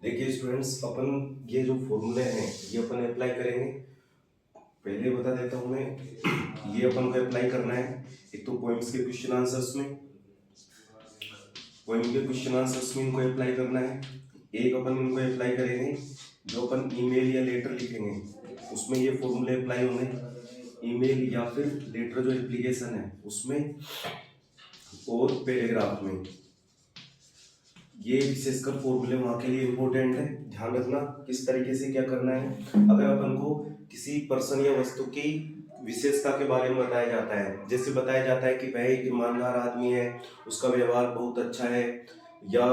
देखिए स्टूडेंट्स, अपन ये जो फॉर्मूले हैं ये अपन अप्लाई करेंगे। पहले बता देता हूँ मैं, ये अपन को अप्लाई करना है। एक तो पोएम्स के क्वेश्चन आंसर्स में, पोएम के क्वेश्चन आंसर्स में इनको अप्लाई करना है। एक अपन इनको अप्लाई करेंगे जो अपन ईमेल या लेटर लिखेंगे, उसमें ये फॉर्मूले अप्लाई होंगे। ईमेल या फिर लेटर जो एप्लीकेशन है उसमें, और पैराग्राफ में। ये विशेषकर फॉर्मूले वहाँ के लिए इम्पोर्टेंट है, ध्यान रखना किस तरीके से क्या करना है। अगर अपन को किसी पर्सन या वस्तु की विशेषता के बारे में बताया जाता है, जैसे बताया जाता है कि वह एक ईमानदार आदमी है, उसका व्यवहार बहुत अच्छा है, या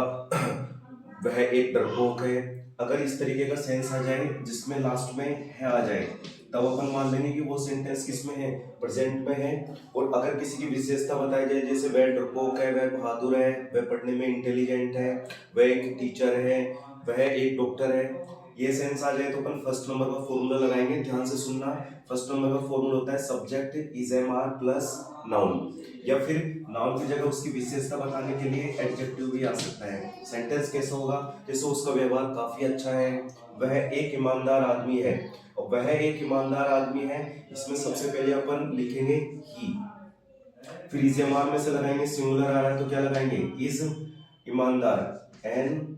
वह एक डरपोक है, अगर इस तरीके का सेंस आ जाए जिसमें लास्ट में है आ जाए, तब अपन मान लेंगे कि वो सेंटेंस किस में है, प्रेजेंट में है। और अगर किसी की विशेषता बताई जाए, जैसे वह डरपोक है, वह बहादुर है, वह पढ़ने में इंटेलिजेंट है, वह एक टीचर है, वह एक डॉक्टर है, ये सेंस आ जाए तो अपन फर्स्ट नंबर का फॉर्मूला लगाएंगे। ध्यान से सुनना, फर्स्ट नंबर का फॉर्मूला होता है subject is am are plus noun, या फिर नाउन की जगह उसकी विशेषता बताने के लिए एडजेक्टिव भी आ सकता है। सेंटेंस कैसा होगा, जैसे उसका व्यवहार काफी अच्छा है, वह एक ईमानदार आदमी है, और वह एक ईमानदार आदमी है, इसमें सबसे पहले अपन लिखेंगे ही, फिर इज एम आर में से लगाएंगे, सिंगुलर आ रहा है तो क्या लगाएंगे, इज ईमानदार, an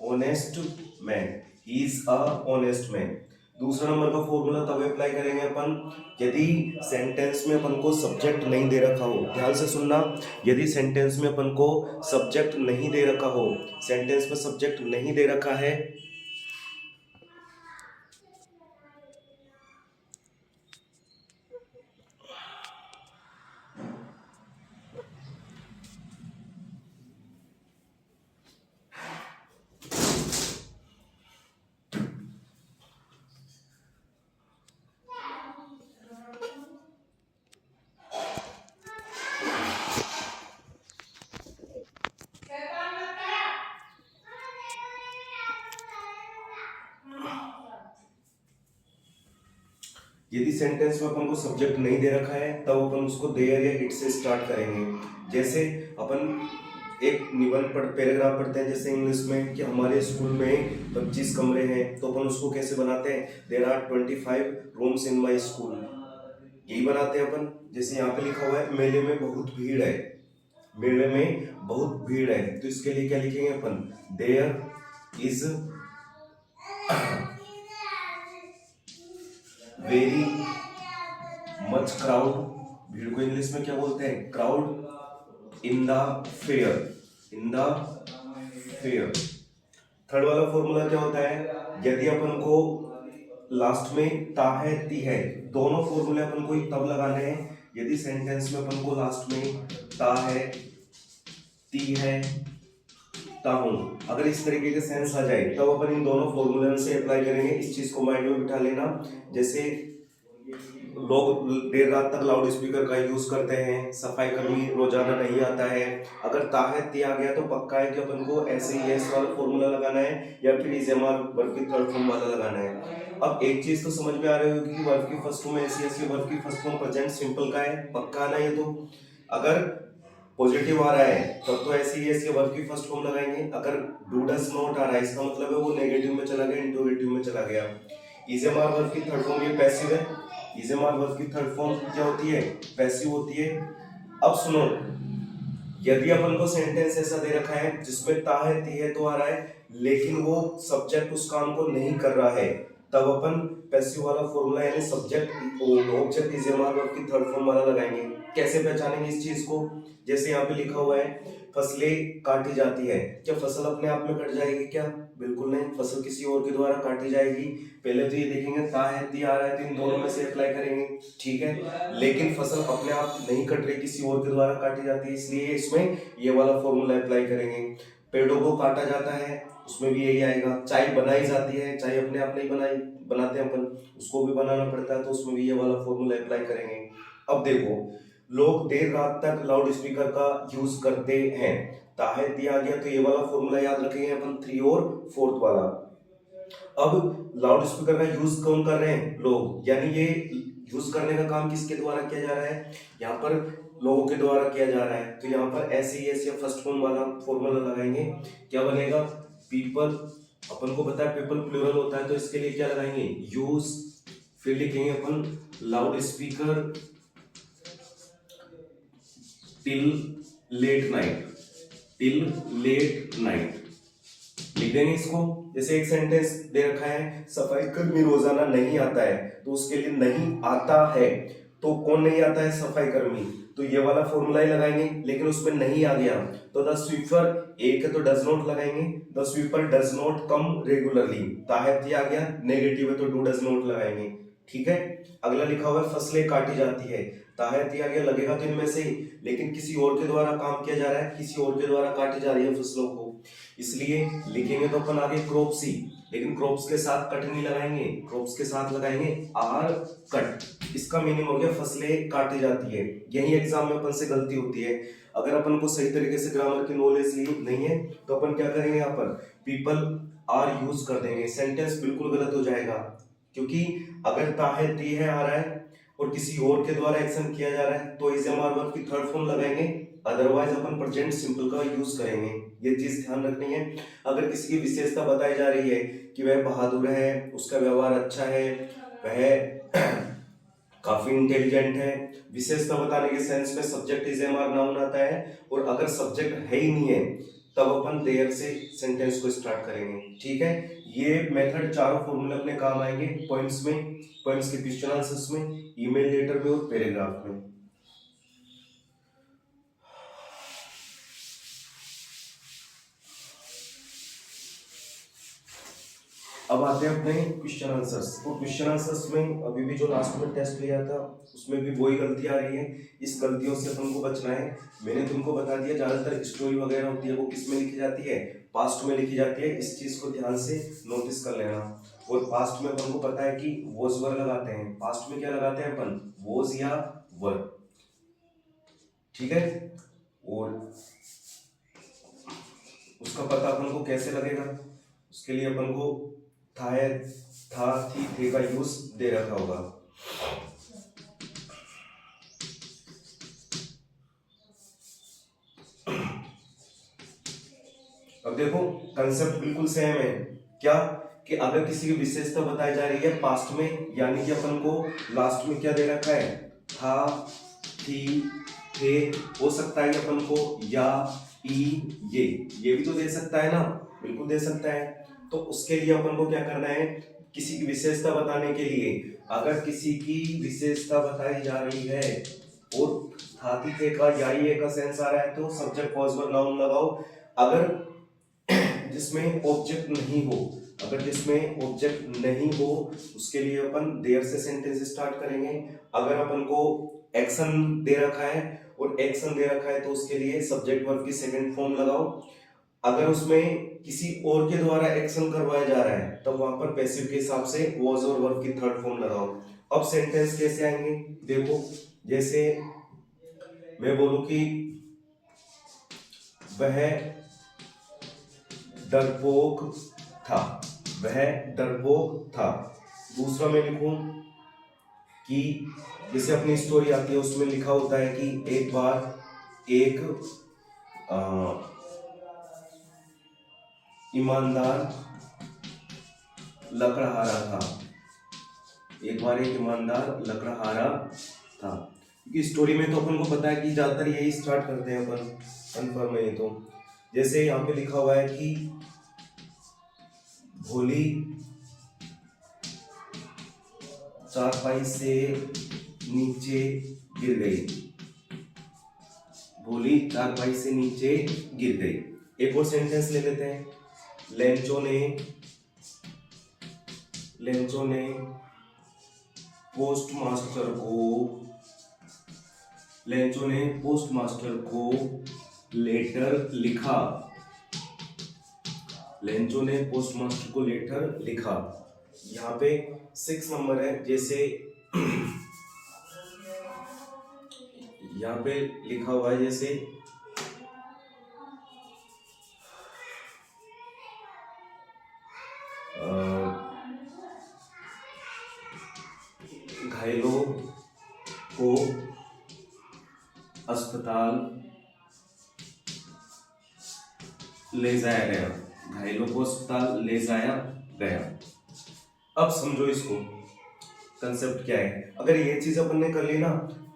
honest man, he is a honest man. दूसरा नंबर का फॉर्मूला तब अप्लाई करेंगे अपन, यदि सेंटेंस में अपन को सब्जेक्ट नहीं दे रखा हो। ध्यान से सुनना, यदि सेंटेंस में अपन को सब्जेक्ट नहीं दे रखा हो, सेंटेंस में सब्जेक्ट नहीं दे रखा है, यदि सेंटेंस में अपन को सब्जेक्ट नहीं दे रखा है, तब अपन उसको देयर या इट से स्टार्ट करेंगे। जैसे अपन एक निबंध पैराग्राफ पढ़ते हैं, जैसे इंग्लिश में कि हमारे स्कूल में 25 कमरे हैं, तो अपन उसको कैसे बनाते हैं, there are 25 rooms in my school, यही बनाते हैं अपन। जैसे यहाँ पे लिखा हुआ है मेले में बहुत भीड़ है, मेले में बहुत भीड़ है, तो इसके लिए क्या लिखेंगे अपन, there is very much crowd, भीड़ को इंग्लिश में क्या बोलते हैं, crowd, in the fair, in the fair. Third वाला फॉर्मूला क्या होता है, यदि अपन को लास्ट में ता है ती है, दोनों फॉर्मूले अपन को तब लगाने हैं यदि सेंटेंस में अपन को लास्ट में ता है ती है ता हूं, अगर इस तरीके के सेंस आ जाए, तब अपन इन दोनों फॉर्मूले से अप्लाई करेंगे। इस चीज को माइंड में बिठा लेना। जैसे लोग देर रात तक लाउड स्पीकर का यूज करते हैं, सफाई कर्मी रोजाना नहीं आता है, अगर ताहती आ गया तो पक्का है कि अपन को ऐसे ही एस वाला फॉर्मूला लगाना है, या फिर इजेमार वर्ब की थर्ड फॉर्म वाला लगाना है। अब एक चीज तो समझ में आ रही होगी कि वर्ब की फर्स्ट फॉर्म ऐसी ऐसी, वर्ब की फर्स्ट फॉर्म प्रेजेंट सिंपल का है, पक्का ना ये तो। अगर पॉजिटिव आ रहा है तब तो ऐसे ही ऐसे वर्ब की फर्स्ट फॉर्म लगाएंगे, अगर डू डज नॉट आ रहा है इसका मतलब है वो नेगेटिव में चला गया, इंट्रोगेटिव में चला गया। इजेमार वर्ब की थर्ड फॉर्म ये पैसिव है, इजेमार वर्ब की थर्ड फॉर्म क्या होती है, पैसिव होती है। अब सुनो, यदि अपन को सेंटेंस ऐसा दे रखा है जिसमें ता है ती है तो आ रहा है, लेकिन वो सब्जेक्ट उस काम को नहीं कर रहा है, तब अपन पैसिव वाला फॉर्मूला यानी सब्जेक्ट ऑब्जेक्ट इजेमार वर्ब की थर्ड फॉर्म वाला लगाएंगे। कैसे पहचानेंगे इस चीज को, जैसे यहाँ पे लिखा हुआ है फसलें काटी जाती है, क्या फसल अपने आप में कट जाएगी क्या, बिल्कुल नहीं, फसल किसी और के द्वारा काटी जाएगी। पहले तो ये देखेंगे ता है ती आ रहा है तो इन दोनों में से अप्लाई करेंगे, ठीक है, लेकिन फसल अपने आप नहीं कट रही, किसी और के द्वारा काटी जाती है, इसलिए इसमें ये वाला फॉर्मूला अप्लाई करेंगे। पेड़ों को काटा जाता है, उसमें भी यही आएगा। चाय बनाई जाती है, चाय अपने आप नहीं बनाते हैं अपन, उसको भी बनाना पड़ता है, तो उसमें भी ये वाला फॉर्मूला अप्लाई करेंगे। अब देखो, लोग देर रात तक लाउड स्पीकर का यूज करते हैं, ताहे दिया गया तो ये वाला फॉर्मूला याद रखेंगे अपन, 3 और 4th वाला। अब लाउड स्पीकर का यूज कौन कर रहे हैं, लोग, यानी ये यूज करने का काम किसके द्वारा किया जा रहा है, यहाँ पर लोगों के द्वारा किया जा रहा है, तो यहाँ पर ऐसे ही ऐसे फर्स्ट फॉर्म वाला फॉर्मूला लगाएंगे, क्या बनेगा, पीपल, अपन को पता है पीपल प्लूरल होता है, तो इसके लिए क्या लगाएंगे, यूज। फिर लिखेंगे अपन loud speaker till late night, till late night लिख देंगे इसको। जैसे एक सेंटेंस दे रखा है सफाई कर्मी रोजाना नहीं आता है, तो उसके लिए नहीं आता है, तो कौन नहीं आता है, सफाई कर्मी, तो ये वाला फॉर्मूला ही लगाएंगे। लेकिन उसमें नहीं आ गया तो द स्वीपर, एक है तो डज नॉट लगाएंगे, the sweeper does not come regularly, ताहती आ गया, नेगेटिव है तो डू डज नॉट लगाएंगे। ठीक है, अगला लिखा हुआ है फसलें काटी जाती है, ताहती आ गया, लगेगा तो इनमें से ही, लेकिन किसी और के द्वारा काम किया जा रहा है, किसी और के द्वारा काटी जा रही है फसलों को, इसलिए लिखेंगे तो अपन आगे क्रॉप्स ही, लेकिन क्रॉप्स के साथ कट नहीं लगाएंगे, क्रॉप्स के साथ लगाएंगे आर कट। इसका मीनिंग हो गया फसलें काटी जाती है। यही एग्जाम में अपन से गलती होती है, अगर अपन को सही तरीके से ग्रामर की नॉलेज नहीं है तो अपन क्या करेंगे, यहाँ पर पीपल आर यूज कर देंगे, सेंटेंस बिल्कुल गलत हो जाएगा। क्योंकि अगर ताहे ती है आ रहा है और किसी और के द्वारा एक्शन किया जा रहा है तो इज एम आर वर्ब की थर्ड फॉर्म लगाएंगे, अदरवाइज अपन प्रेजेंट सिंपल का यूज करेंगे। ये चीज ध्यान रखनी है। अगर किसी की विशेषता बताई जा रही है कि वह बहादुर है, उसका व्यवहार अच्छा है, वह काफी इंटेलिजेंट है, विशेषता बताने के सेंस में subject is am are noun आता है, और अगर सब्जेक्ट है ही नहीं है तब अपन देयर से सेंटेंस को स्टार्ट करेंगे। ठीक है, ये मेथड चारों फॉर्मूले अपने काम आएंगे पॉइंट्स में, पॉइंट्स के क्वेश्चन आंसर्स में, ईमेल लेटर में और पैराग्राफ में। अब आते हैं अपने क्वेश्चन आंसर्स। तो क्वेश्चन आंसर्स में अभी भी जो लास्ट में टेस्ट लिया था उसमें भी वही गलती आ रही है, इस गलतियों से अपन को बचना है। मैंने तुमको बता दिया ज्यादातर स्टोरी वगैरह होती है वो किस में लिखी जाती है, पास्ट में लिखी जाती है, इस चीज को ध्यान से नोटिस कर लेना। और पास्ट में अपन को पता है कि वॉज वर लगाते हैं, पास्ट में क्या लगाते हैं अपन, वॉज या वर। ठीक है, और उसका पता अपन को कैसे लगेगा, उसके लिए अपन को था है, था थी थे का यूज दे रखा होगा। अब देखो कंसेप्ट बिल्कुल सेम है, क्या कि अगर किसी की विशेषता बताई जा रही है पास्ट में, यानी कि अपन को लास्ट में क्या दे रखा है, था थी थे, हो सकता है कि अपन को या ई ये भी तो दे सकता है ना, बिल्कुल दे सकता है। तो उसके लिए अपन को क्या करना है, किसी की विशेषता बताने के लिए अगर किसी की विशेषता बताई जा रही है और थाती थे का या ये का सेंस आ रहा है तो सब्जेक्ट कॉज वर्ब नाउन लगाओ। अगर जिसमें ऑब्जेक्ट नहीं हो, अगर जिसमें ऑब्जेक्ट नहीं हो उसके लिए अपन देयर से सेंटेंस स्टार्ट करेंगे। अगर अपन को एक्शन दे रखा है और एक्शन दे रखा है तो उसके लिए सब्जेक्ट वर्ब की सेकंड फॉर्म लगाओ। अगर उसमें किसी और के द्वारा एक्शन करवाया जा रहा है तब वहां पर पैसिव के हिसाब से वॉज और वर्ब की थर्ड फॉर्म लगाओ। अब सेंटेंस कैसे आएंगे देखो, जैसे मैं बोलूं कि वह डरपोक था, वह डरपोक था। दूसरा मैं लिखूं कि जैसे अपनी स्टोरी आती है उसमें लिखा होता है कि एक बार एक ईमानदार लकड़हारा था, एक बार एक ईमानदार लकड़हारा था। क्योंकि स्टोरी में तो अपन को पता है कि ज्यादातर यही स्टार्ट करते हैं अपन, कन्फर्म है ये तो। जैसे यहाँ पे लिखा हुआ है कि भोली चारपाई से नीचे गिर गई, भोली चारपाई से नीचे गिर गई। एक और सेंटेंस ले लेते हैं, लेंचो ने पोस्टमास्टर को लेटर लिखा, लेंचो ने पोस्टमास्टर को लेटर लिखा। यहाँ पे 6 नंबर है, जैसे यहाँ पे लिखा हुआ है जैसे घायलों को अस्पताल ले जाया गया, घायलों को अस्पताल ले जाया गया। अब समझो इसको, कंसेप्ट क्या है। अगर ये चीज अपन ने कर ली ना,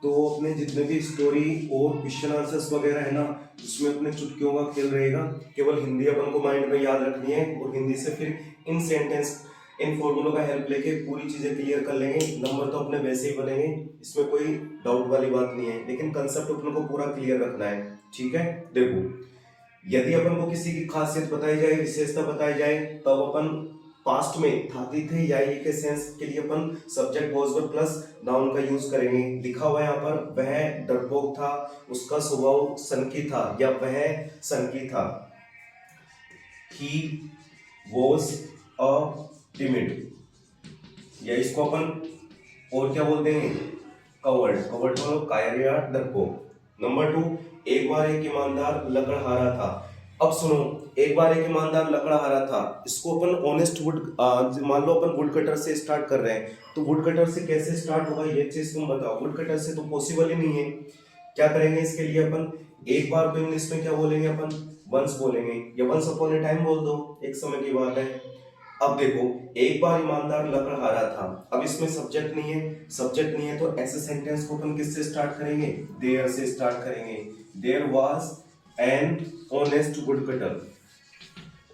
तो अपने जितने भी स्टोरी और क्वेश्चन आंसर्स वगैरह है ना, उसमें अपने चुटकियों का खेल रहेगा। केवल हिंदी अपन को माइंड में याद रखनी है और हिंदी से फिर इन सेंटेंस, इन फॉर्मूलों का हेल्प लेके पूरी चीजें क्लियर कर लेंगे। नंबर तो अपने वैसे ही बनेंगे, इसमें कोई डाउट वाली बात नहीं है, लेकिन कंसेप्ट अपन को पूरा क्लियर रखना है। ठीक है, देखो, यदि अपन को किसी की खासियत बताई जाए, विशेषता बताई जाए, तब अपन पास्ट में था, थे या ये के सेंस के लिए अपन subject was verb plus noun का यूज करेंगे। लिखा हुआ है यहाँ पर, वह डरपोक था, उसका स्वभाव सनकी था, या वह सनकी था। ही वॉज अ टिमिड, या इसको अपन और क्या बोलते हैं, कवर्ड। कवर्ड मतलब कायर या डरपोक। नंबर 2, एक बार एक ईमानदार लकड़हारा था। अब सुनो, एक बार एक ईमानदार लकड़हारा था, इसको अपन ऑनेस्ट वुड, मान लो अपन वुड कटर से स्टार्ट कर रहे हैं, तो वुड कटर से कैसे स्टार्ट होगा ये चीज तुम बताओ। वुड कटर से तो पॉसिबल ही नहीं है। क्या करेंगे इसके लिए अपन, एक बार को इंग्लिश में क्या बोलेंगे अपन, वंस बोलेंगे, या वंस अपॉन ए टाइम बोल दो, एक समय की बात है। अब देखो, एक बार ईमानदार लकड़हारा था, अब इसमें सब्जेक्ट नहीं है, सब्जेक्ट नहीं है तो ऐसे सेंटेंस को अपन किससे स्टार्ट करेंगे, देयर से स्टार्ट करेंगे। There was an honest woodcutter,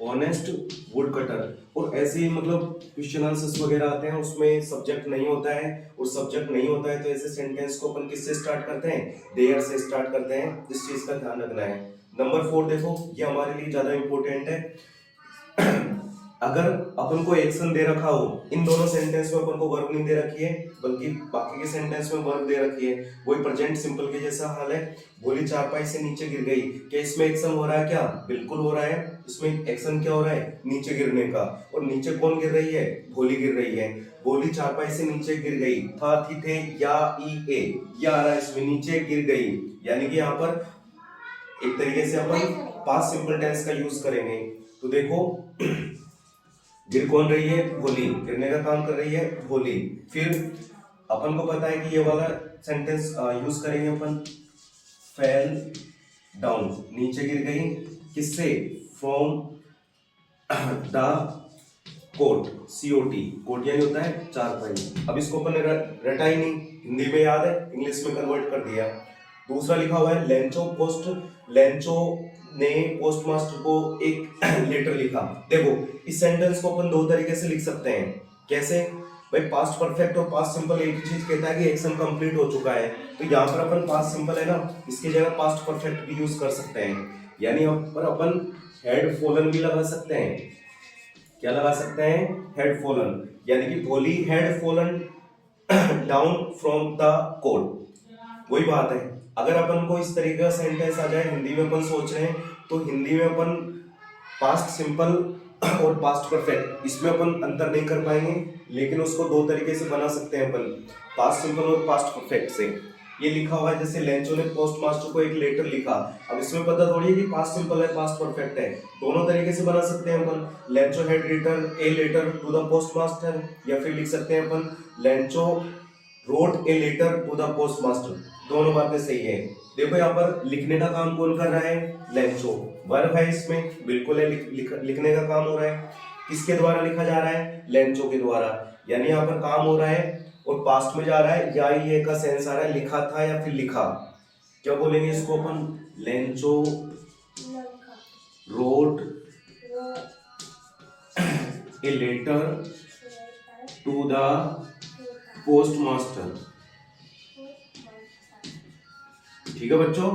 honest woodcutter. और ऐसे ही मतलब क्वेश्चन आंसर्स वगैरह आते हैं, उसमें सब्जेक्ट नहीं होता है, और सब्जेक्ट नहीं होता है तो ऐसे सेंटेंस को अपन किससे स्टार्ट करते हैं, देयर से स्टार्ट करते हैं। इस चीज का ध्यान रखना है। नंबर 4 देखो, ये हमारे लिए ज्यादा इंपॉर्टेंट है। अगर अपन को एक्शन दे रखा हो, इन दोनों सेंटेंस में अपन को वर्ब नहीं दे रखी है, बल्कि बाकी के सेंटेंस में वर्ब दे रखी है, वही प्रेजेंट सिंपल के जैसा हाल है। भोली चारपाई से नीचे गिर गई, क्या इसमें एक्शन हो रहा है, क्या बिल्कुल हो रहा है। इसमें एक्शन क्या हो रहा है, नीचे गिरने का। और नीचे कौन गिर रही है, भोली गिर रही है। भोली चारपाई से नीचे गिर गई, था थी थे या ई ए, या आ रहा है इसमें, नीचे गिर गई, यानी कि यहाँ पर एक तरीके से अपन पास्ट सिंपल टेंस का यूज करेंगे। तो देखो, गिर कौन रही है, भोली, गिरने का काम कर रही है भोली। फिर अपन को पता है कि ये वाला सेंटेंस यूज करेंगे अपन, फेल डाउन, नीचे गिर गई, किससे, from the coat, C O T, coat यानी होता है चारपाई। अब इसको अपन ने रटा ही नहीं, हिंदी में याद है, इंग्लिश में कन्वर्ट कर दिया। दूसरा लिखा हुआ है लेंचो पोस्ट, लेंचो ने पोस्ट मास्टर को एक लेटर लिखा। देखो, इस सेंटेंस को अपन दो तरीके से लिख सकते हैं। कैसे भाई, पास्ट परफेक्ट और पास्ट सिंपल एक ही चीज कहता है कि एक्शन कंप्लीट हो चुका है, तो यहाँ पर अपन पास्ट सिंपल है ना, इसकी जगह पास्ट परफेक्ट भी यूज कर सकते हैं। यानी यहाँ पर अपन हैड फॉलन भी लगा सकते हैं। क्या लगा सकते हैं, हैड फॉलन, यानी कि Bholi had fallen down from the coat. वही बात है, अगर अपन को इस तरीके का सेंटेंस आ जाए, हिंदी में अपन सोच रहे हैं, तो हिंदी में अपन पास्ट सिंपल और पास्ट परफेक्ट, इसमें अपन अंतर नहीं कर पाएंगे, लेकिन उसको दो तरीके से बना सकते हैं अपन, पास्ट सिंपल और पास्ट परफेक्ट से। ये लिखा हुआ है, जैसे लेंचो ने पोस्ट मास्टर को एक लेटर लिखा। अब इसमें पता थोड़ी है कि पास्ट सिंपल है पास्ट परफेक्ट है, दोनों तरीके से बना सकते हैं अपन। Lencho had written a letter to the postmaster, या फिर लिख सकते हैं अपन Lencho wrote a letter to the postmaster, दोनों बातें सही है। देखो यहाँ पर लिखने का काम कौन कर रहा है, लेंचो, वर्ब है इसमें, बिल्कुल है, लिखने का काम हो रहा है। किसके द्वारा लिखा जा रहा है, लेंचो के द्वारा, यानी यहाँ पर काम हो रहा है और पास्ट में जा रहा है, या ये का सेंस आ रहा है, लिखा था या फिर लिखा। क्या बोलेंगे इसको अपन, Lencho wrote a letter to the postmaster. ठीक है बच्चों,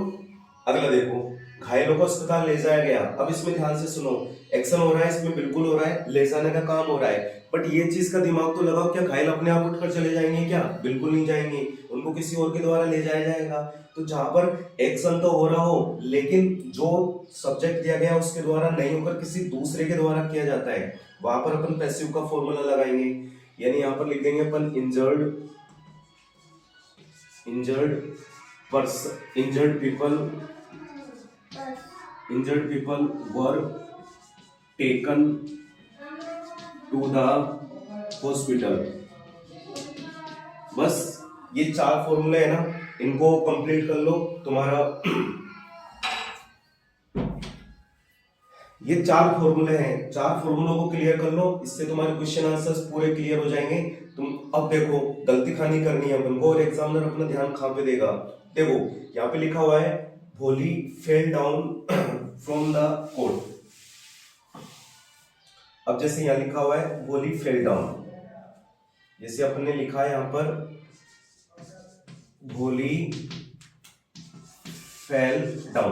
अगला देखो, घायलों को अस्पताल ले जाया गया। अब इसमें ध्यान से सुनो, एक्शन हो रहा है इसमें, बिल्कुल हो रहा है, ले जाने का काम हो रहा है, बट ये चीज का दिमाग तो लगाओ, क्या घायल अपने आप उठकर चले जाएंगे, क्या बिल्कुल नहीं जाएंगे, उनको किसी और के द्वारा ले जाया जाएगा। तो जहां पर एक्शन तो हो रहा हो, लेकिन जो सब्जेक्ट दिया गया उसके द्वारा नहीं होकर किसी दूसरे के द्वारा किया जाता है, वहां पर अपन पैसिव का फॉर्मूला लगाएंगे। यानी यहाँ पर लिख देंगे अपन injured people were taken to the hospital। बस ये 4 फॉर्मूले है ना, इनको कंप्लीट कर लो, तुम्हारा ये 4 फॉर्मूले हैं, 4 फॉर्मूलों को क्लियर कर लो, इससे तुम्हारे क्वेश्चन आंसर्स पूरे क्लियर हो जाएंगे। तुम अब देखो गलती खानी करनी है अपन को, और एग्जामिनर अपना ध्यान कहां पे देगा। देखो यहाँ पे लिखा हुआ है भोली fell down from the court. अब जैसे यहाँ लिखा हुआ है भोली फेल डाउन, जैसे अपन ने लिखा है यहाँ पर भोली फेल डाउन।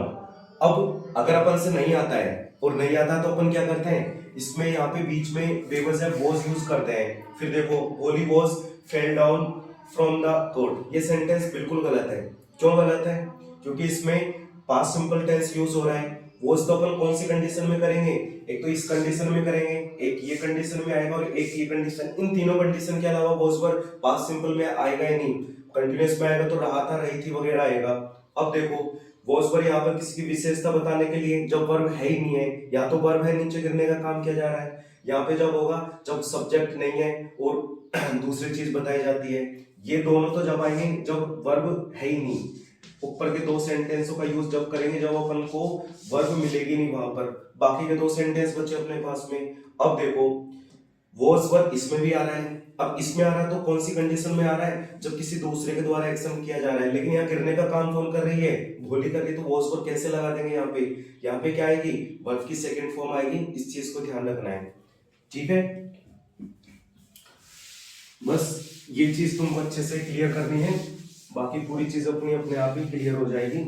अब अगर अपन से नहीं आता है और नहीं आता तो अपन क्या करते हैं, इसमें यहाँ पे बीच में बेवजह वॉज यूज करते हैं। फिर देखो भोली was fell down from the court, ये सेंटेंस बिल्कुल गलत है। क्यों गलत है? क्योंकि इसमें पास्ट सिंपल टेंस यूज हो रहा है। वॉज तो अपन कौन सी कंडीशन में करेंगे, एक तो इस कंडीशन में करेंगे, एक ये कंडीशन में आएगा और एक ये कंडीशन। इन तीनों कंडीशन के अलावा वॉज पर पास्ट सिंपल में आएगा ही नहीं। कंटिन्यूअस में आएगा तो रहा था, रही थी वगैरह आएगा। अब देखो वॉज पर यहाँ पर किसी की विशेषता बताने के लिए जब वर्ब है ही नहीं है, या तो वर्ब है नीचे गिरने का काम किया जा रहा है। यहाँ पे जब होगा जब सब्जेक्ट नहीं है और दूसरी चीज बताई जाती है। ये दोनों तो जब आएंगे जब वर्ब है ही नहीं। ऊपर के 2 सेंटेंसों का यूज जब करेंगे जब अपन को वर्ब मिलेगी नहीं वहां पर। बाकी के 2 सेंटेंस बचे अपने पास में। अब देखो वॉज वर्ब इसमें भी आ रहा है। अब इसमें आ रहा है तो कौन सी कंडीशन में आ रहा है, जब किसी दूसरे के द्वारा एक्शन किया जा रहा है। लेकिन यहाँ गिरने का काम कौन कर रही है, भोली कर रही है। तो वॉज वर्ब कैसे लगा देंगे यहाँ पे, यहाँ पे क्या आएगी, वर्ब की सेकंड फॉर्म आएगी। इस चीज को ध्यान रखना है, ठीक है। बस ये चीज तुमको अच्छे से क्लियर करनी है, बाकी पूरी चीज अपनी अपने आप ही क्लियर हो जाएगी।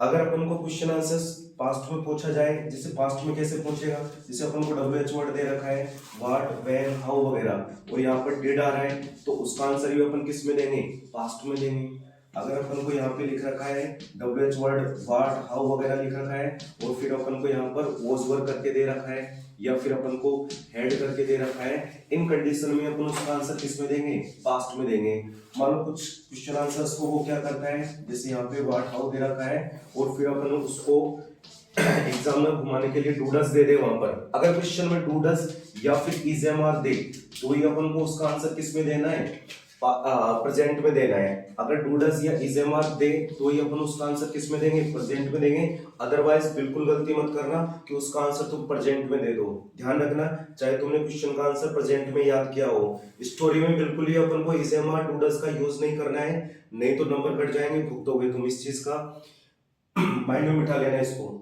अगर अपन को क्वेश्चन आंसर्स पास्ट में पूछा जाए, जैसे पास्ट में कैसे पूछेगा, जैसे अपन को WH वर्ड दे रखा है व्हाट व्हेन हाउ वगैरह, और यहाँ पर डिड आ रहा है तो उसका आंसर भी अपन किस में देंगे, पास्ट में देंगे। अगर अपन को यहाँ पे लिख रखा है WH वर्ड व्हाट हाउ वगैरह लिख रखा है और फिर अपन को यहाँ पर वॉज वर्क करके दे रखा है या फिर अपन को हेड करके दे रखा है, इन कंडीशन में अपन उसका आंसर किस में देंगे, पास्ट में देंगे। मान लो कुछ क्वेश्चन आंसर्स को वो क्या करता है, जैसे यहाँ पे व्हाट हाउ दे रखा है और फिर अपन उसको एग्जाम में घुमाने के लिए डू डज दे दे वहां पर। अगर क्वेश्चन में डू डज या फिर इज एम आर दे तो ही अपन को उसका आंसर किस में देना है, प्रेजेंट में देना है। अगर डू डज या इज एम आर दे तो ही अपन उसका आंसर किस में देंगे, प्रेजेंट में देंगे। अदरवाइज बिल्कुल गलती मत करना कि उसका आंसर तुम प्रेजेंट में दे दो। ध्यान रखना, चाहे तुमने क्वेश्चन का आंसर प्रेजेंट में याद किया हो, स्टोरी में बिल्कुल ही अपन को is am are do does का यूज नहीं करना है, नहीं तो नंबर कट जाएंगे, भुगतोगे तुम इस चीज का। माइंड में बिठा लेना इसको।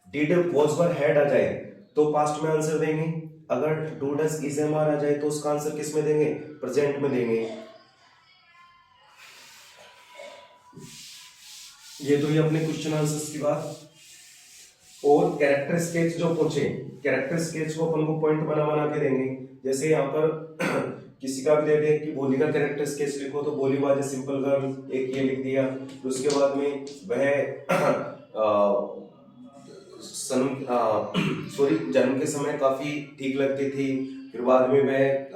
डिड वॉज वर हैड आ जाए तो पास्ट में आंसर देंगे, अगर do does is am are आ जाए तो उसका आंसर किस में देंगे, प्रेजेंट में देंगे। ये तो ये अपने क्वेश्चन आंसर्स की बात। और कैरेक्टर स्केच जो पूछे, कैरेक्टर स्केच को अपन को पॉइंट बना बना के देंगे। जैसे यहाँ पर किसी का भी दे दे कि बोली का कैरेक्टर स्केच लिखो तो बोली वाज ए सिंपल गर्ल, एक ये लिख दिया। तो उसके बाद में वह जन्म के समय काफी ठीक लगती थी, फिर बाद में वह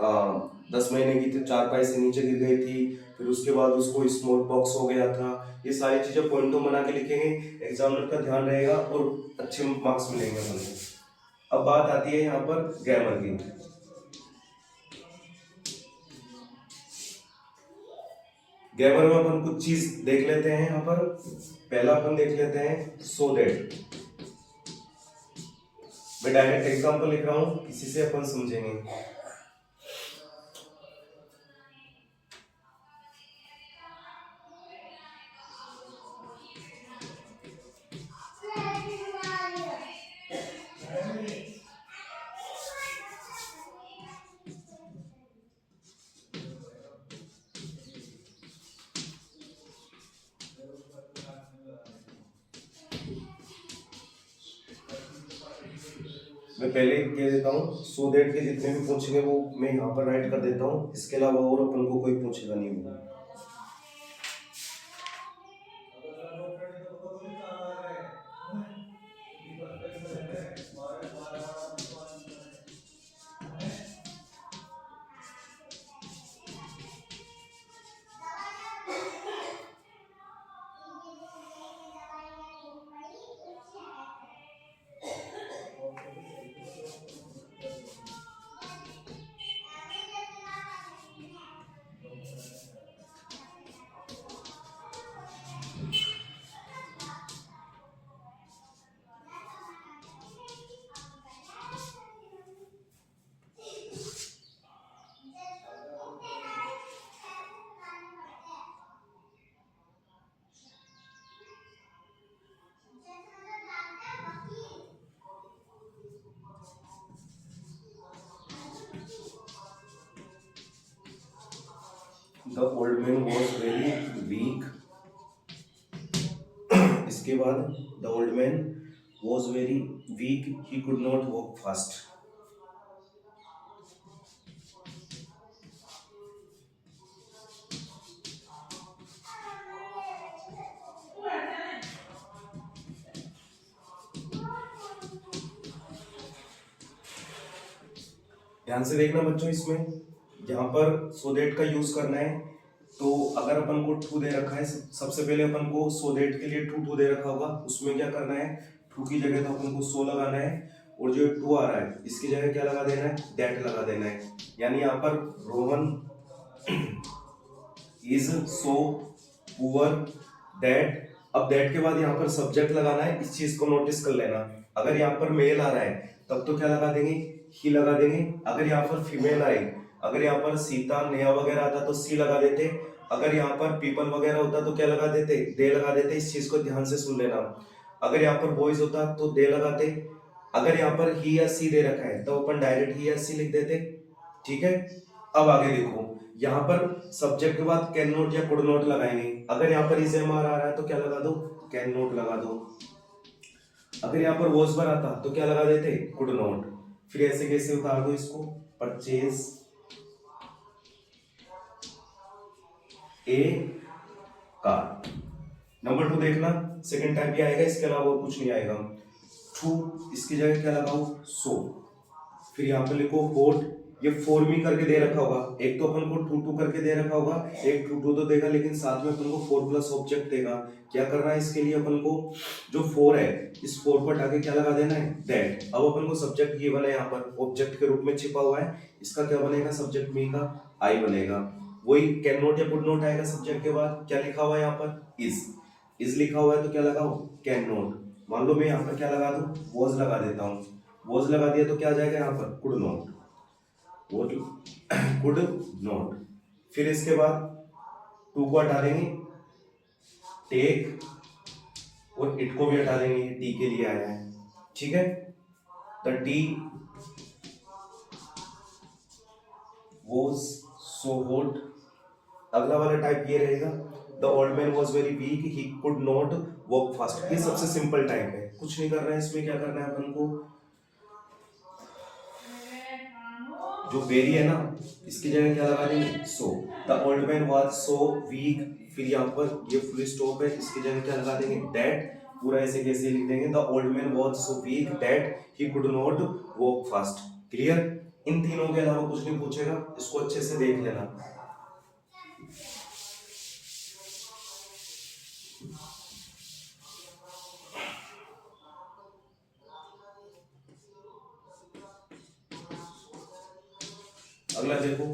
10 महीने की थी, 4 पाई से नीचे गिर गई थी, फिर उसके बाद उसको स्मॉल पॉक्स हो गया था। ये सारी चीजें पॉइंटों बना के लिखेंगे, एग्जामिनर का ध्यान रहेगा और अच्छे मार्क्स मिलेंगे अपन को। अब बात आती है यहाँ पर ग्रामर की। ग्रामर में अपन कुछ चीज देख लेते हैं। यहाँ पर पहला अपन देख लेते हैं सो दैट। मैं डायरेक्ट एग्जांपल लिख रहा हूं, किसी से अपन समझेंगे। मैं पहले कह देता हूँ सो दैट के जितने भी पूछेंगे वो मैं यहाँ पर राइट कर देता हूँ, इसके अलावा और अपन को कोई पूछेगा नहीं होगा। The old man was very weak. इसके बाद the old man was very weak, he could not walk fast. ध्यान से देखना बच्चों, इसमें यहाँ पर सो देट का यूज करना है। तो अगर अपन को टू दे रखा है, सबसे पहले अपन को सो देट के लिए टू दे रखा होगा, उसमें क्या करना है, टू की जगह तो अपन को सो लगाना है, और जो टू आ रहा है इसकी जगह क्या लगा देना है, दैट लगा देना है। यानी यहाँ पर Rohan is so poor that. अब दैट के बाद यहाँ पर सब्जेक्ट लगाना है, इस चीज को नोटिस कर लेना। अगर यहाँ पर मेल आ रहा है तब तो क्या लगा देंगे, ही लगा देंगे। अगर यहाँ पर फीमेल आए, अगर यहाँ पर सीता नेहा वगैरह आता तो सी लगा देते। अगर यहाँ पर पीपल वगैरह होता तो क्या लगा देते, दे लगा देते। इस चीज को ध्यान से सुन लेना। अगर यहाँ पर बॉयज होता तो दे लगाते। अगर यहाँ पर ही या सी दे रखा है तो अपन डायरेक्ट ही या सी लिख देते। ठीक है, अब आगे देखो, यहाँ पर सब्जेक्ट के बाद कैन नॉट या कुड नॉट लगाएंगे। अगर यहाँ पर इज एम आर आ रहा है तो क्या लगा दो, कैन नॉट लगा दो। अगर यहाँ पर वॉज पर आता तो क्या लगा देते, कुड नॉट। फिर ऐसे कैसे उतार दो इसको, परचेज ए कार। नंबर 2 देखना, सेकंड टाइप ये आएगा, इसके अलावा और कुछ नहीं आएगा। टू इसकी जगह क्या लगाओ, सो। फिर यहाँ पे लिखो होट, ये फॉर मी करके दे रखा होगा। एक तो अपन को टू करके दे रखा होगा, एक टू तो देगा, लेकिन साथ में अपन को फोर प्लस ऑब्जेक्ट देगा। क्या करना है इसके लिए, अपन को जो फोर है इस फोर पर हटा के क्या लगा देना है, दैट। अब अपन को सब्जेक्ट गिवन है, यहाँ पर ऑब्जेक्ट के रूप में छिपा हुआ है, इसका क्या बनेगा, सब्जेक्ट मी का आई बनेगा। वही कैन नॉट या कुड नॉट आएगा सब्जेक्ट के बाद। क्या लिखा हुआ है यहाँ पर, इज लिखा हुआ है तो क्या लगाओ, कैन नॉट। मान लो मैं यहाँ पर क्या लगा दूं, वॉज लगा देता हूँ। वॉज लगा दिया तो क्या आ जाएगा यहाँ पर, कुड नॉट, कुड नॉट। फिर इसके बाद टू को हटा देंगे, टेक, और इट को भी हटा देंगे, टी के लिए आया है। ठीक है, the T was so hot. अगला वाला टाइप ये रहेगा, the old man was very weak, he could not walk fast. ये सबसे सिंपल टाइप है, कुछ नहीं करना है इसमें। क्या करना है अपन को, जो वेरी है ना इसकी जगह क्या लगा देंगे, so. The old man was so weak, फिर यहाँ पर ये फुल स्टॉप है, इसकी जगह क्या लगा देंगे, दैट। पूरा ऐसे कैसे लिख देंगे, the old man was so weak that he could not walk fast. Clear, इन तीनों के अलावा कुछ नहीं पूछेगा, इसको अच्छे से देख लेना। अगला देखो,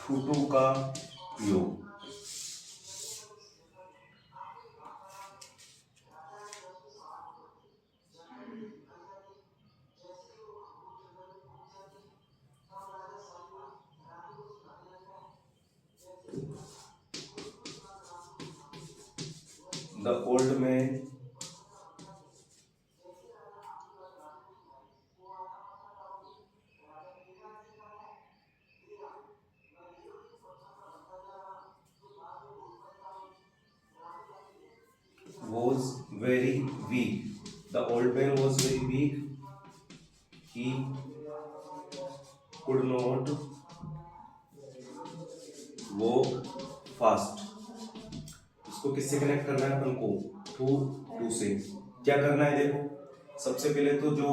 टू का उपयोग। The old man was very weak. The old man was very weak. He could not walk fast. इसको किससे कनेक्ट करना है अपन को, टू से। क्या करना है देखो, सबसे पहले तो जो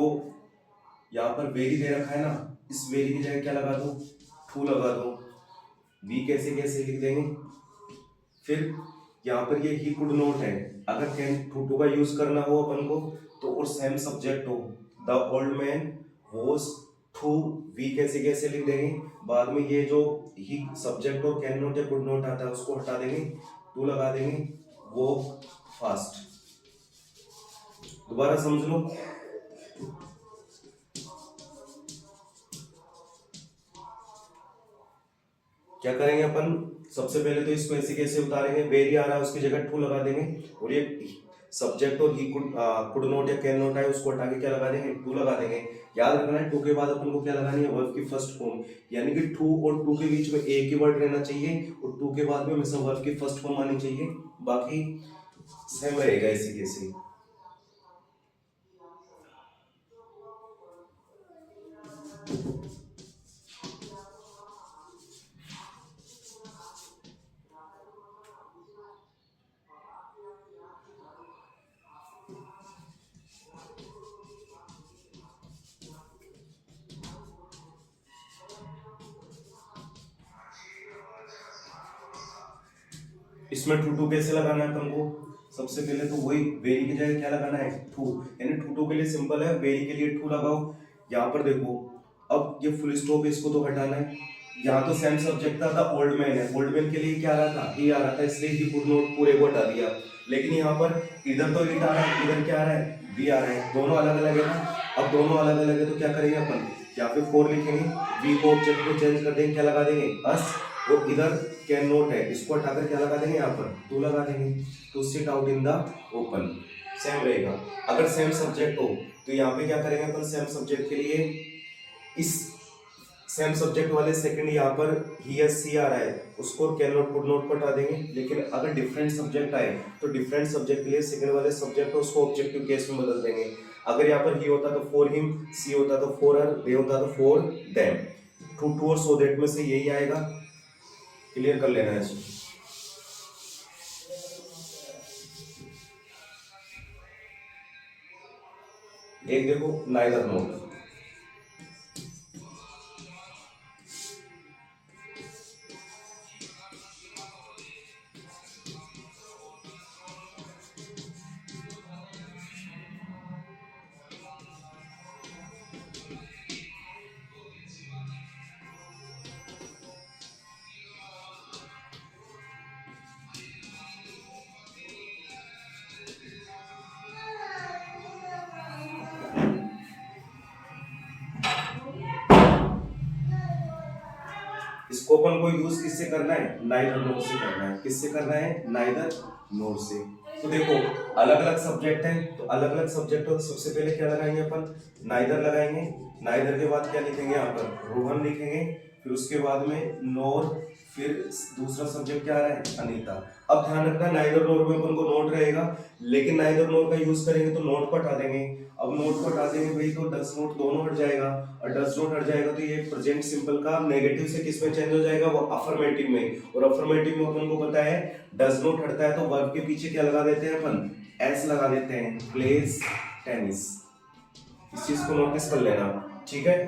यहाँ पर वेरी दे रखा है ना, इस वेरी की जगह क्या लगा दो, टू लगा दो। वी कैसे कैसे लिख देंगे। फिर यहाँ पर ये ही कुड नॉट है, अगर कैन टू का यूज करना हो अपन को तो और सेम सब्जेक्ट हो, the old man was to, वी कैसे कैसे लिख देंगे। बाद में ये जो ही सब्जेक्ट और कैन नॉट या कुड नॉट आता है उसको हटा देंगे, टू लगा देंगे, वॉक फास्ट। दोबारा समझ लो, क्या करेंगे अपन, सबसे पहले तो इसको ऐसे कैसे उतारेंगे, वेरी आ रहा है उसकी जगह टू लगा देंगे, और ये सब्जेक्ट और ही कुड नॉट या कैन नॉट है उसको हटा के क्या लगा देंगे, टू लगा देंगे। याद रखना है टू के बाद अपन को क्या लगानी है, वर्ब की फर्स्ट फॉर्म, यानी कि टू और टू के बीच में एक ही वर्ड रहना चाहिए और टू के बाद में हमेशा वर्ब की फर्स्ट फॉर्म आनी चाहिए, बाकी सेम रहेगा इसी कैसे। इसमें टू टू कैसे लगाना है अपन को, सबसे पहले तो वही वेरी की जगह क्या लगाना है, टू, यानी टू टू के लिए सिंपल है, वेरी के लिए टू लगाओ। यहाँ पर देखो अब ये फुल स्टॉप है, इसको तो हटाना है। यहाँ तो सेम सब्जेक्ट था ओल्ड मैन है, ओल्ड मैन के लिए क्या आ रहा था, ही आ रहा था, इसलिए ही कुड नॉट पूरे को हटा दिया। लेकिन यहाँ पर इधर तो इट आ रहा है, इधर क्या आ रहा है, वी आ रहा है, दोनों अलग अलग है ना। अब दोनों अलग अलग है तो क्या करेंगे अपन, यहाँ पे फोर लिखेंगे, वी को ऑब्जेक्ट को चेंज कर देंगे, क्या लगा देंगे अस, और इधर कैन नॉट है, इसको हटाकर क्या लगा देंगे, यहाँ पर टू लगा देंगे, to sit out in the open, same रहेगा। अगर सेम सब्जेक्ट हो तो यहाँ पे क्या करेंगे अपन, सेम सब्जेक्ट के लिए इस सेम सब्जेक्ट वाले सेकंड यहाँ पर ही या सी आ रहा है, उसको कैन नॉट कुड नॉट को हटा देंगे। लेकिन अगर डिफरेंट सब्जेक्ट आए तो डिफरेंट सब्जेक्ट के लिए सेकंड वाले सब्जेक्ट उसको ऑब्जेक्टिव केस में बदल देंगे। अगर यहाँ पर ही होता तो फॉर हिम, सी होता तो फॉर हर, दे होता तो फॉर देम, टू टू और सो दैट में से यही आएगा, क्लियर कर लेना है। एक देखो नाइदर नॉट, इसको अपन को यूज किससे करना है, नाइदर नोर से करना है। किससे करना है, नाइदर नोर से। तो देखो अलग अलग सब्जेक्ट है, तो अलग अलग सब्जेक्ट हो, सबसे पहले क्या लगाएंगे अपन, नाइदर लगाएंगे। नाइदर के बाद क्या लिखेंगे, यहाँ पर रोहन लिखेंगे, फिर उसके बाद में नोर, फिर दूसरा सब्जेक्ट क्या आ रहा है, अनीता। अब ध्यान रखना नाइदर नोर में अपन को नोट रहेगा, लेकिन नाइदर नोर का यूज करेंगे तो नोट को हटा देंगे। अब नोट को हटा देंगे भाई तो डस नोट दोनों हट जाएगा, और डस नोट हट जाएगा तो ये प्रेजेंट सिंपल का नेगेटिव से किस में चेंज हो जाएगा, वो अफर्मेटिव में। और अफर्मेटिव में अपन को पता है डस नोट हटता है तो वर्ब के पीछे क्या लगा देते हैं अपन, एस लगा देते हैं, प्लेज टेनिस। इस चीज को नोटिस कर लेना, ठीक है।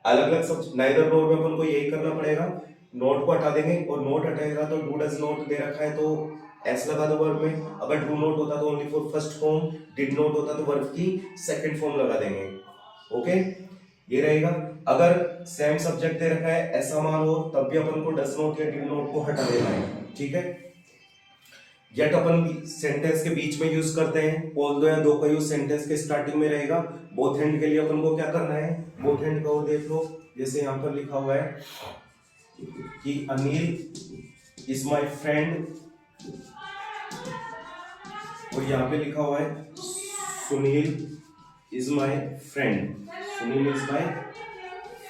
अलग अलग सब नाइदर नोट में अपन को यही करना पड़ेगा, नोट को हटा देंगे, और नोट हटाएगा तो डू डज नोट दे रखा है तो एस लगा दो वर्ब में। अगर डू नोट होता तो only for first form, did note होता तो वर्ब की सेकंड फॉर्म लगा देंगे। ओके, ये रहेगा। अगर सेम सब्जेक्ट दे रखा है ऐसा मान हो तब भी अपन को डज नोट या डिड नोट को हटा देना है, ठीक है। येट अपन सेंटेंस के बीच में यूज करते हैं, ऑल दो या दो का यूज सेंटेंस के स्टार्टिंग में रहेगा। बोथ एंड के लिए अपन को क्या करना है, बोथ एंड का वो देख लो, जैसे यहाँ पर लिखा हुआ है कि अनिल इज माई फ्रेंड, और यहाँ पे लिखा हुआ है Sunil is my friend, Sunil is my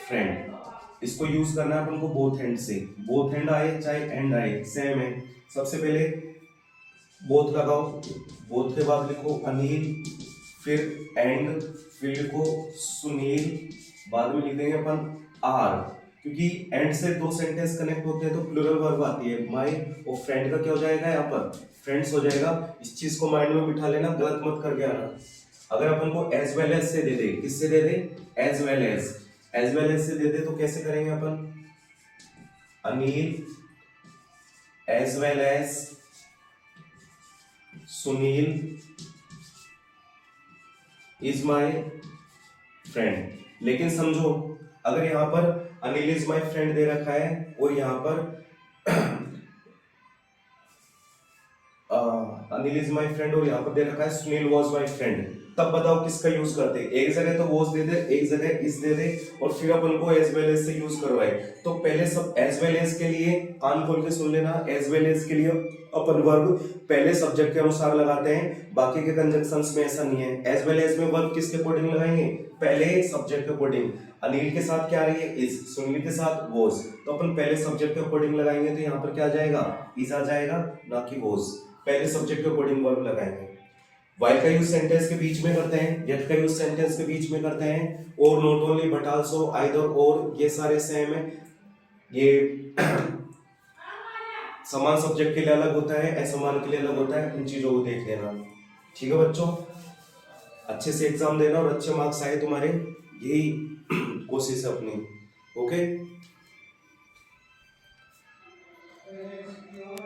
friend. इसको यूज करना है अपन को बोथ एंड से, बोथ एंड आए चाहे एंड आए सेम है। सबसे पहले बोथ लगाओ, बोथ के बाद लिखो अनिल, फिर एंड, फिर लिखो सुनील, बाद में लिख देंगे अपन आर, क्योंकि एंड से दो सेंटेंस कनेक्ट होते हैं तो प्लूरल वर्ब आती है। माई और फ्रेंड का क्या हो जाएगा, यहाँ पर फ्रेंड्स हो जाएगा। इस चीज को माइंड में बिठा लेना, गलत मत करके आना। अगर अपन को एज वेल एज से दे दे, किससे दे दे, as well as, as well as से दे दे तो कैसे करेंगे अपन, Anil as well as Sunil is my friend. लेकिन समझो अगर यहां पर अनिल इज माई फ्रेंड दे रखा है और यहां पर अनिल इज माई फ्रेंड और यहां पर दे रखा है सुनील वॉज माई फ्रेंड, तब बताओ किसका यूज करते हैं। एक जगह तो वॉज दे दे, एक जगह इज दे दे और फिर अपन को एज वेल एज से यूज करवाए। तो पहले सब एज वेल एज के लिए कान खोल के सुन लेना, एज वेल एज के लिए अपन वर्ब पहले सब्जेक्ट के अनुसार लगाते हैं, बाकी के कंजंक्शंस में ऐसा नहीं है। एज वेल एज में वर्ब किसके अकॉर्डिंग लगाएंगे, पहले सब्जेक्ट के अकॉर्डिंग। अनिल के साथ क्या आ रही है, इज, सुनील के साथ वॉज, तो अपन पहले सब्जेक्ट के अकॉर्डिंग लगाएंगे, तो यहाँ पर क्या आ जाएगा, इज आ जाएगा, ना कि वॉज। पहले सब्जेक्ट के अकॉर्डिंग वर्ब लगाएंगे। वाई का यूज सेंटेंस के बीच में करते हैं, गेट का यूज सेंटेंस के बीच में करते हैं, और not only but also, either और, ये सारे सेम है। ये समान सब्जेक्ट के लिए अलग होता है, असमान के लिए अलग होता है, इन चीजों को देख लेना। ठीक है बच्चों, अच्छे से एग्जाम देना और अच्छे मार्क्स आए तुम्हारे, यही कोशिश है अपनी। ओके।